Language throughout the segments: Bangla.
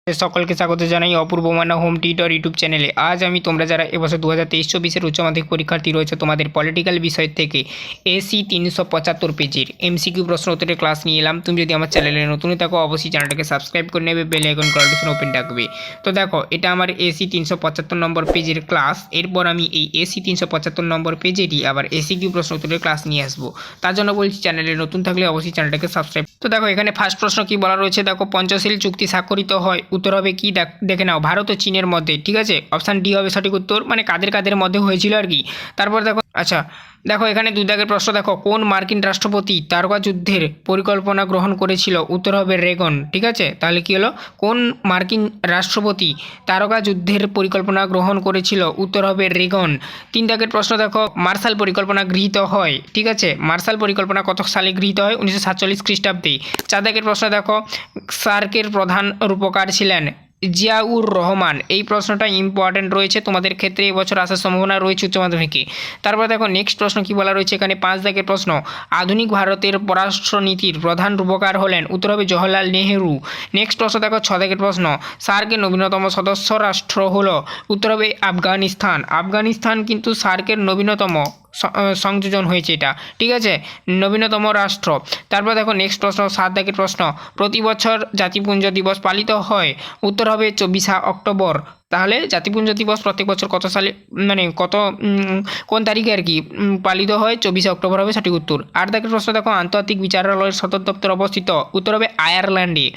সকলকে স্বাগত জানাই অপূর্ব মান্না হোম টিউটর ইউটিউব চ্যানেলে। আজ আমি তোমরা যারা এবছর 2023-24 উচ্চ মাধ্যমিক পরীক্ষার্থী রয়েছে তোমাদের পলিটিক্যাল বিষয় থেকে এসি 375 পেজের এমসিকিউ প্রশ্ন উত্তরের ক্লাস নিয়ে এলাম। তুমি যদি আমার চ্যানেলে নতুন থাকো অবশ্যই চ্যানেলটাকে সাবস্ক্রাইব করে নেবে, বেল আইকন নোটিফিকেশন ওপেন রাখবে। তো দেখো, এটা আমার এসি 375 নম্বর পেজের ক্লাস। এরপর আমি এই এসি 375 নম্বর পেজেরই আবার এসিকিউ প্রশ্ন উত্তরের ক্লাস নিয়ে আসবো। তার জন্য বলছি, চ্যানেলে নতুন থাকলে অবশ্যই চ্যানেলটাকে সাবস্ক্রাইব। তো দেখো, এখানে ফার্স্ট প্রশ্ন কি বলা রয়েছে, দেখো পঞ্চশীল চুক্তি স্বাক্ষরিত হয়, উত্তর হবে কি দেখে নাও, ভারত ও চীনের মধ্যে। ঠিক আছে, অপশান ডি হবে সঠিক উত্তর, মানে কাদের কাদের মধ্যে হয়েছিল আর কি। তারপর দেখো, আচ্ছা দেখো এখানে দুই দাগের প্রশ্ন, দেখো কোন মার্কিন রাষ্ট্রপতি তারকা যুদ্ধের পরিকল্পনা গ্রহণ করেছিল, উত্তর হবে রেগন। ঠিক আছে, তাহলে কি হলো, কোন মার্কিন রাষ্ট্রপতি তারকা যুদ্ধের পরিকল্পনা গ্রহণ করেছিল, উত্তর হবে রেগন। তিন দাগের প্রশ্ন, দেখো মার্শাল পরিকল্পনা গৃহীত হয়। ঠিক আছে, মার্শাল পরিকল্পনা কত সালে গৃহীত হয়, 1947 খ্রিস্টাব্দে। চার দাগের প্রশ্ন, দেখো সার্কের প্রধান রূপকার ছিলেন জিয়াউর রহমান। এই প্রশ্নটা ইম্পর্টেন্ট রয়েছে তোমাদের ক্ষেত্রে, এবছর আসার সম্ভাবনা রয়েছে উচ্চ মাধ্যমিকে। তারপর দেখো নেক্সট প্রশ্ন কি বলা রয়েছে এখানে, পাঁচ দাগের প্রশ্ন, আধুনিক ভারতের পররাষ্ট্রনীতির প্রধান রূপকার হলেন, উত্তর হবে জওহরলাল নেহেরু। নেক্সট প্রশ্ন দেখো ছ দাগের প্রশ্ন, সার্কের নবীনতম সদস্য রাষ্ট্র হলো, উত্তর হবে আফগানিস্তান। আফগানিস্তান কিন্তু সার্কের নবীনতম সংযোজন হয়েছে এটা। ঠিক আছে, নবীনতম রাষ্ট্র। তারপর দেখো নেক্সট প্রশ্ন, সাত দাগের প্রশ্ন, প্রতি বছর জাতিপুঞ্জ দিবস পালিত হয়, উত্তর হবে 24 অক্টোবর। তাহলে জাতিপুঞ্জ দিবস প্রত্যেক বছর কত সালে, মানে কোন তারিখে আর কি পালিত হয়, 24 অক্টোবর হবে সঠিক উত্তর। আট দাগের প্রশ্ন, দেখো আন্তর্জাতিক বিচারালয়ের সদর দপ্তর অবস্থিত, উত্তর হবে আয়ারল্যান্ডে।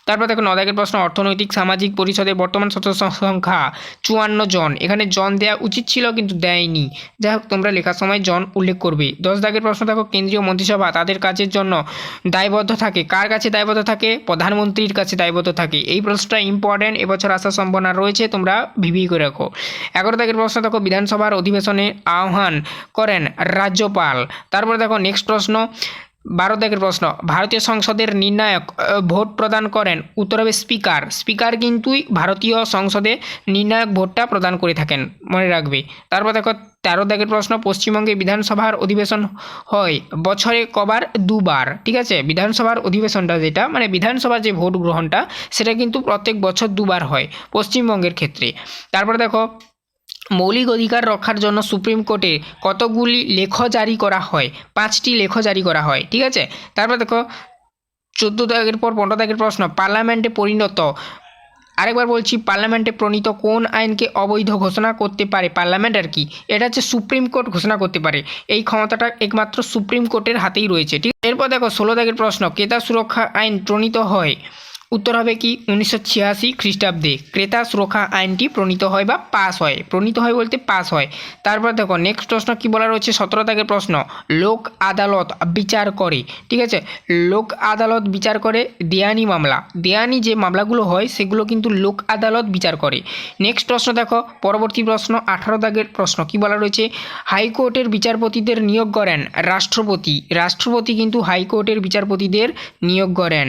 তারপর দেখো ন দাগের প্রশ্ন, অর্থনৈতিক সামাজিক পরিষদের বর্তমান সদস্য সংখ্যা 54 জন। এখানে জন দেওয়া উচিত ছিল কিন্তু দেয়নি, যাই হোক তোমরা লেখার সময় জন উল্লেখ করবে। 10 দাগের প্রশ্ন, দেখো কেন্দ্রীয় মন্ত্রিসভা তাদের কাজের জন্য দায়বদ্ধ থাকে, কার কাছে দায়বদ্ধ থাকে, প্রধানমন্ত্রীর কাছে দায়বদ্ধ থাকে। এই প্রশ্নটা ইম্পর্টেন্ট, এবছর আসার সম্ভাবনা রয়েছে, তোমরা ভিভি করে রাখো। 11 দাগের প্রশ্ন, দেখো বিধানসভার অধিবেশনে আহ্বান করেন রাজ্যপাল। তারপর দেখো নেক্সট প্রশ্ন, 12 দাগের প্রশ্ন, ভারতীয় সংসদের নির্ণায়ক ভোট প্রদান করেন, উত্তর হবে স্পিকার। স্পিকার কিন্তু ভারতীয় সংসদে নির্ণায়ক ভোটটা প্রদান করে থাকেন, মনে রাখবে। তারপর দেখো 13 দাগের প্রশ্ন, পশ্চিমবঙ্গে বিধানসভার অধিবেশন হয় বছরে কবার, দুবার। ঠিক আছে, বিধানসভার অধিবেশনটা যেটা, মানে বিধানসভার যে ভোট গ্রহণটা, সেটা কিন্তু প্রত্যেক বছর দুবার হয় পশ্চিমবঙ্গের ক্ষেত্রে। তারপর দেখো মৌলিক অধিকার রক্ষার জন্য সুপ্রিম কোর্টে কতগুলি লেখ জারি করা হয়, 5টি লেখ জারি করা হয়। ঠিক আছে, তারপর দেখো 14 দাগের পর 15 দাগের প্রশ্ন, পার্লামেন্টে পরিণত, আরেকবার বলছি, পার্লামেন্টে প্রণীত কোন আইনকে অবৈধ ঘোষণা করতে পারে, পার্লামেন্ট আর কি, এটা হচ্ছে সুপ্রিম কোর্ট ঘোষণা করতে পারে। এই ক্ষমতাটা একমাত্র সুপ্রিম কোর্টের হাতেই রয়েছে। ঠিক, এরপর দেখো 16 দাগের প্রশ্ন, ক্রেতা সুরক্ষা আইন প্রণীত হয়, উত্তর হবে কি 1986 খ্রিস্টাব্দে ক্রেতা সুরক্ষা আইনটি প্রণীত হয় বা পাস হয়, প্রণীত হয় বলতে পাস হয়। তারপর দেখো নেক্সট প্রশ্ন কি বলা রয়েছে, 17 দাগের প্রশ্ন, লোক আদালত বিচার করে। ঠিক আছে, লোক আদালত বিচার করে দেয়ানি মামলা, দেয়ানি যে মামলাগুলো হয় সেগুলো কিন্তু লোক আদালত বিচার করে। নেক্সট প্রশ্ন দেখো, পরবর্তী প্রশ্ন 18 দাগের প্রশ্ন কি বলা রয়েছে, হাইকোর্টের বিচারপতিদের নিয়োগ করেন রাষ্ট্রপতি। রাষ্ট্রপতি কিন্তু হাইকোর্টের বিচারপতিদের নিয়োগ করেন।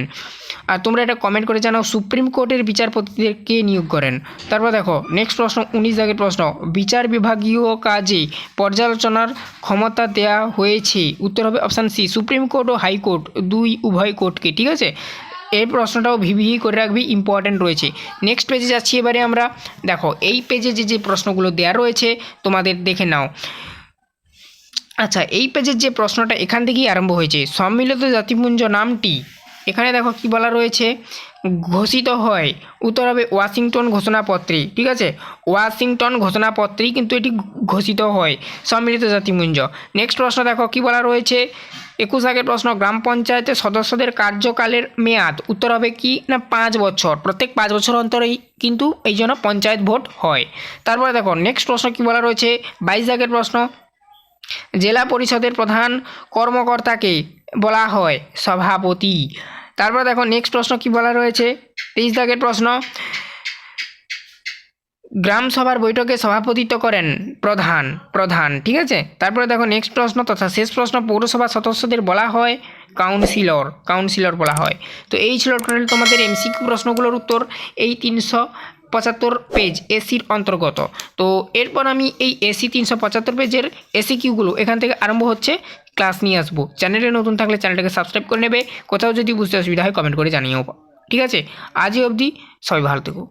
আর তোমরা এটা কমেন্ট করে জানাও, সুপ্রিম কোর্টের বিচারপতিদের কে নিয়োগ করেন। তারপর দেখো নেক্সট প্রশ্ন 19 দাগের প্রশ্ন, বিচার বিভাগীয় কাজে পর্যালোচনার ক্ষমতা দেওয়া হয়েছে, উত্তর হবে অপশান সি, সুপ্রিম কোর্ট ও হাইকোর্ট উভয় কোর্টকে। ঠিক আছে, এই প্রশ্নটাও ভিভি করে রাখবি, ইম্পর্টেন্ট রয়েছে। নেক্সট পেজে যাচ্ছি এবারে আমরা। দেখো এই পেজে যে প্রশ্নগুলো দেওয়া রয়েছে তোমাদের দেখে নাও। আচ্ছা, এই পেজের যে প্রশ্নটা এখান থেকেই আরম্ভ হয়েছে, সম্মিলিত জাতিপুঞ্জ নামটি, এখানে দেখো কি বলা রয়েছে, ঘোষিত হয়, উত্তর হবে ওয়াশিংটন ঘোষণাপত্রে। ঠিক আছে, ওয়াশিংটন ঘোষণাপত্রেই কিন্তু এটি ঘোষিত হয় সম্মিলিত জাতিপুঞ্জ। নেক্সট প্রশ্ন দেখো কি বলা রয়েছে, 21 দাগের প্রশ্ন, গ্রাম পঞ্চায়েতের সদস্যদের কার্যকালের মেয়াদ, উত্তর হবে কি না 5 বছর, প্রত্যেক 5 বছর অন্তরেই কিন্তু এই জন্য পঞ্চায়েত ভোট হয়। তারপরে দেখো নেক্সট প্রশ্ন কি বলা রয়েছে, 22 দাগের প্রশ্ন, জেলা পরিষদের প্রধান কর্মকর্তাকে বলা হয় সভাপতি। তারপর দেখো নেক্সট প্রশ্ন কি বলা রয়েছে, 23 দাগের প্রশ্ন, গ্রাম সভার বৈঠকে সভাপতিত্ব করেন প্রধান। ঠিক আছে, তারপরে দেখো নেক্সট প্রশ্ন তথা শেষ প্রশ্ন, পৌরসভার সদস্যদের বলা হয় কাউন্সিলর বলা হয়। তো এই ছিল টোটাল তোমাদের এমসিকিউ প্রশ্নগুলোর উত্তর, এই 375 পেজ এসির অন্তর্গত। তো এরপর আমি এই এসি 375 পেজের এসিকিউগুলো এখান থেকে আরম্ভ হচ্ছে ক্লাস নিয়ে আসবো। চ্যানেলে নতুন থাকলে চ্যানেলটাকে সাবস্ক্রাইব করে নেবে, কোথাও যদি বুঝতে অসুবিধা হয় কমেন্ট করে জানিও। ঠিক আছে, আজই অবধি সবাই ভালো থেকো।